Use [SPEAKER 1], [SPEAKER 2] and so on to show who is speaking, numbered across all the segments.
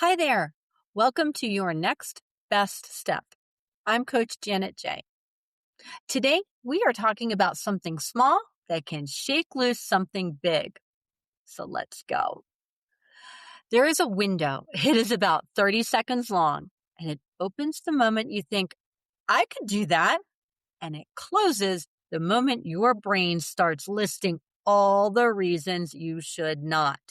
[SPEAKER 1] Hi there. Welcome to your next best step. I'm Coach Janet J. Today, we are talking about something small that can shake loose something big. So let's go. There is a window. It is about 30 seconds long, and it opens the moment you think, I could do that. And it closes the moment your brain starts listing all the reasons you should not.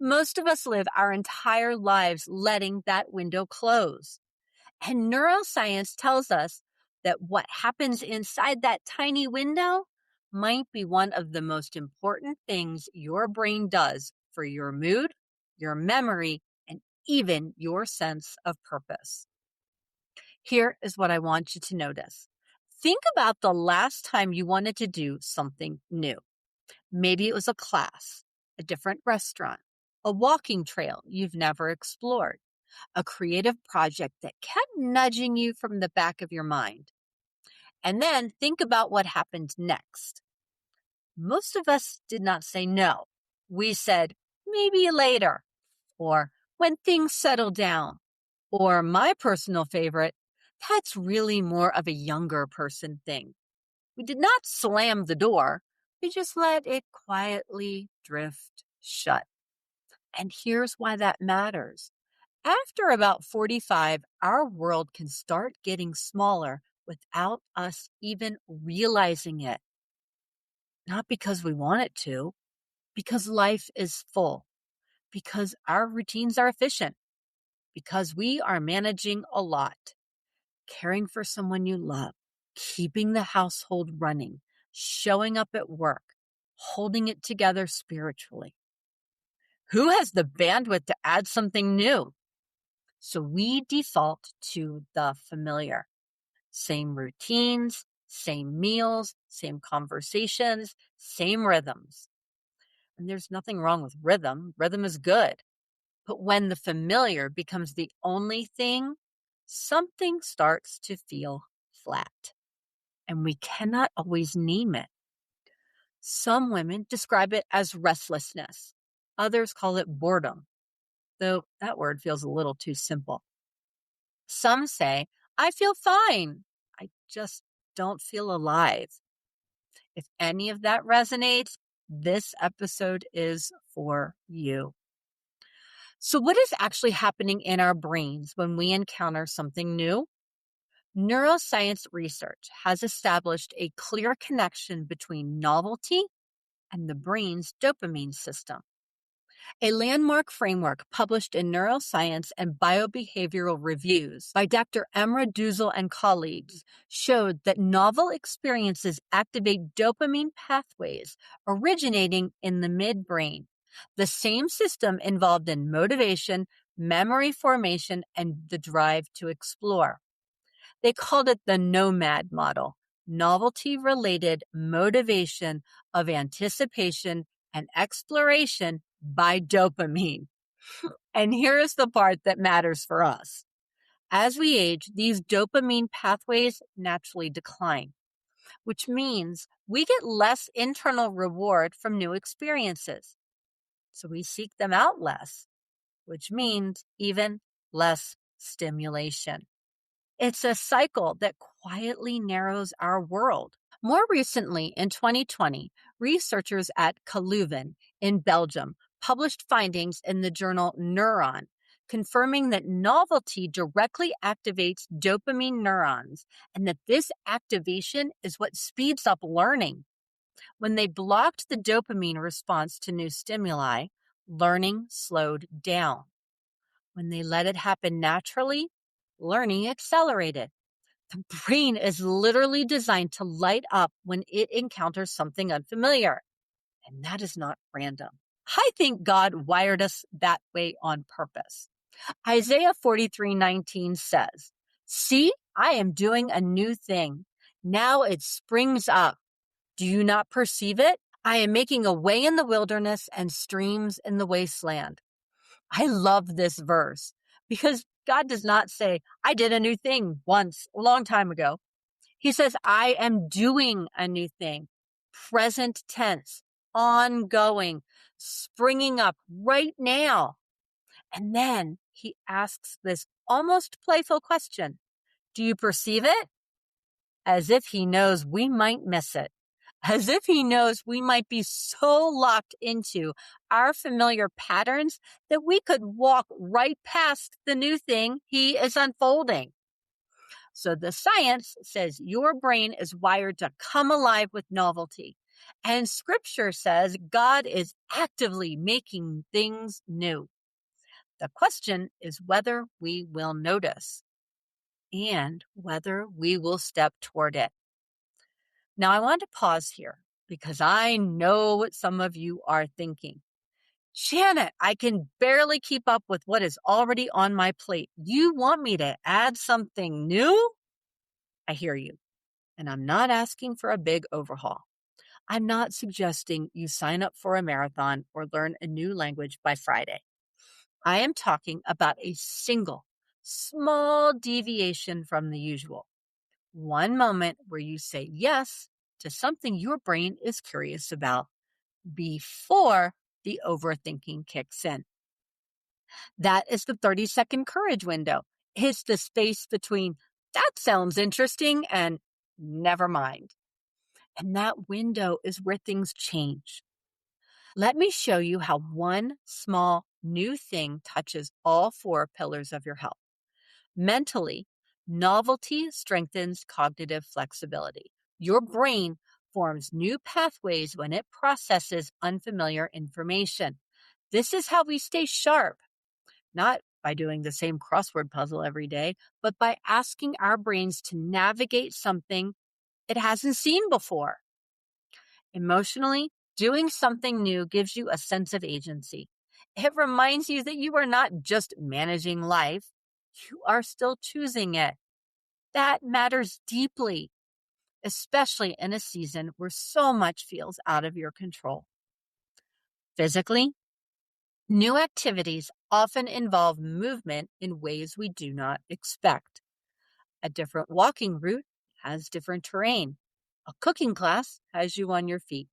[SPEAKER 1] Most of us live our entire lives letting that window close. And neuroscience tells us that what happens inside that tiny window might be one of the most important things your brain does for your mood, your memory, and even your sense of purpose. Here is what I want you to notice. Think about the last time you wanted to do something new. Maybe it was a class, a different restaurant, a walking trail you've never explored, a creative project that kept nudging you from the back of your mind. And then think about what happened next. Most of us did not say no. We said, maybe later, or when things settle down, or my personal favorite, that's really more of a younger person thing. We did not slam the door. We just let it quietly drift shut. And here's why that matters. After about 45, our world can start getting smaller without us even realizing it. Not because we want it to, because life is full, because our routines are efficient, because we are managing a lot, caring for someone you love, keeping the household running, showing up at work, holding it together spiritually. Who has the bandwidth to add something new? So we default to the familiar. Same routines, same meals, same conversations, same rhythms. And there's nothing wrong with rhythm. Rhythm is good. But when the familiar becomes the only thing, something starts to feel flat. And we cannot always name it. Some women describe it as restlessness. Others call it boredom, though that word feels a little too simple. Some say, I feel fine. I just don't feel alive. If any of that resonates, this episode is for you. So what is actually happening in our brains when we encounter something new? Neuroscience research has established a clear connection between novelty and the brain's dopamine system. A landmark framework published in Neuroscience and Biobehavioral Reviews by Dr. Emra Duzel and colleagues showed that novel experiences activate dopamine pathways originating in the midbrain, the same system involved in motivation, memory formation, and the drive to explore. They called it the NOMAD model, novelty-related motivation of anticipation and exploration by dopamine. And here is the part that matters for us. As we age, these dopamine pathways naturally decline, which means we get less internal reward from new experiences. So we seek them out less, which means even less stimulation. It's a cycle that quietly narrows our world. More recently, in 2020, researchers at Leuven in Belgium published findings in the journal Neuron, confirming that novelty directly activates dopamine neurons and that this activation is what speeds up learning. When they blocked the dopamine response to new stimuli, learning slowed down. When they let it happen naturally, learning accelerated. The brain is literally designed to light up when it encounters something unfamiliar. And that is not random. I think God wired us that way on purpose. Isaiah 43:19 says, See, I am doing a new thing. Now it springs up. Do you not perceive it? I am making a way in the wilderness and streams in the wasteland. I love this verse because God does not say, I did a new thing once, a long time ago. He says, I am doing a new thing, present tense, ongoing, springing up right now. And then he asks this almost playful question. Do you perceive it? As if he knows we might miss it. As if he knows we might be so locked into our familiar patterns that we could walk right past the new thing he is unfolding. So the science says your brain is wired to come alive with novelty. And scripture says God is actively making things new. The question is whether we will notice and whether we will step toward it. Now, I want to pause here because I know what some of you are thinking. Janet, I can barely keep up with what is already on my plate. You want me to add something new? I hear you. And I'm not asking for a big overhaul. I'm not suggesting you sign up for a marathon or learn a new language by Friday. I am talking about a single, small deviation from the usual. One moment where you say yes to something your brain is curious about before the overthinking kicks in. That is the 30-second courage window. It's the space between that sounds interesting and never mind. And that window is where things change. Let me show you how one small new thing touches all 4 pillars of your health. Mentally, novelty strengthens cognitive flexibility. Your brain forms new pathways when it processes unfamiliar information. This is how we stay sharp, not by doing the same crossword puzzle every day, but by asking our brains to navigate something it hasn't seen before. Emotionally, doing something new gives you a sense of agency. It reminds you that you are not just managing life, you are still choosing it. That matters deeply, especially in a season where so much feels out of your control. Physically, new activities often involve movement in ways we do not expect. A different walking route has different terrain. A cooking class has you on your feet.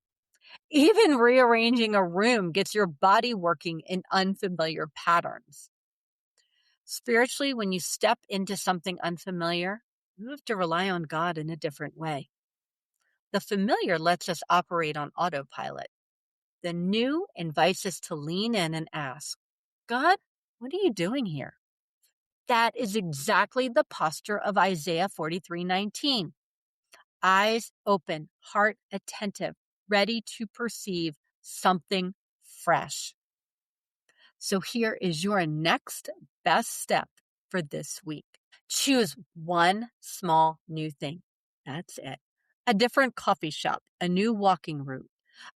[SPEAKER 1] Even rearranging a room gets your body working in unfamiliar patterns. Spiritually, when you step into something unfamiliar, you have to rely on God in a different way. The familiar lets us operate on autopilot. The new invites us to lean in and ask, God, what are you doing here? That is exactly the posture of Isaiah 43:19. Eyes open, heart attentive, ready to perceive something fresh. So here is your next best step for this week. Choose one small new thing. That's it. A different coffee shop, a new walking route,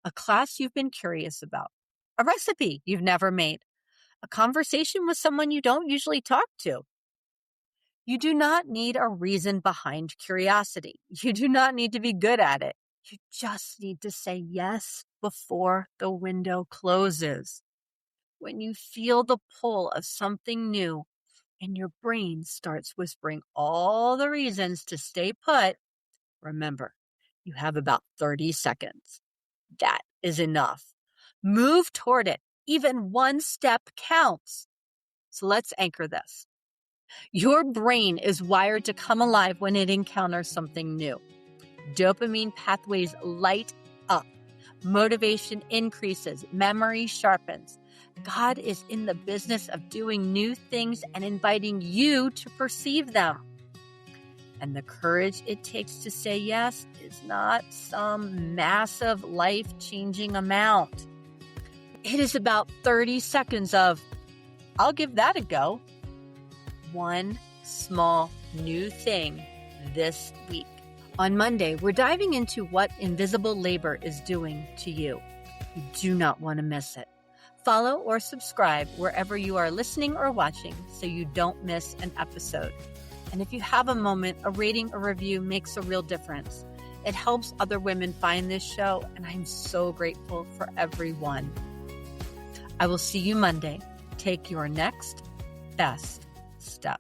[SPEAKER 1] a class you've been curious about, a recipe you've never made, a conversation with someone you don't usually talk to. You do not need a reason behind curiosity. You do not need to be good at it. You just need to say yes before the window closes. When you feel the pull of something new and your brain starts whispering all the reasons to stay put, remember, you have about 30 seconds. That is enough. Move toward it. Even one step counts. So let's anchor this. Your brain is wired to come alive when it encounters something new. Dopamine pathways light up. Motivation increases. Memory sharpens. God is in the business of doing new things and inviting you to perceive them. And the courage it takes to say yes is not some massive life-changing amount. It is about 30 seconds of, I'll give that a go. One small new thing this week. On Monday, we're diving into what invisible labor is doing to you. You do not want to miss it. Follow or subscribe wherever you are listening or watching so you don't miss an episode. And if you have a moment, a rating or review makes a real difference. It helps other women find this show, and I'm so grateful for everyone. I will see you Monday. Take your next best step.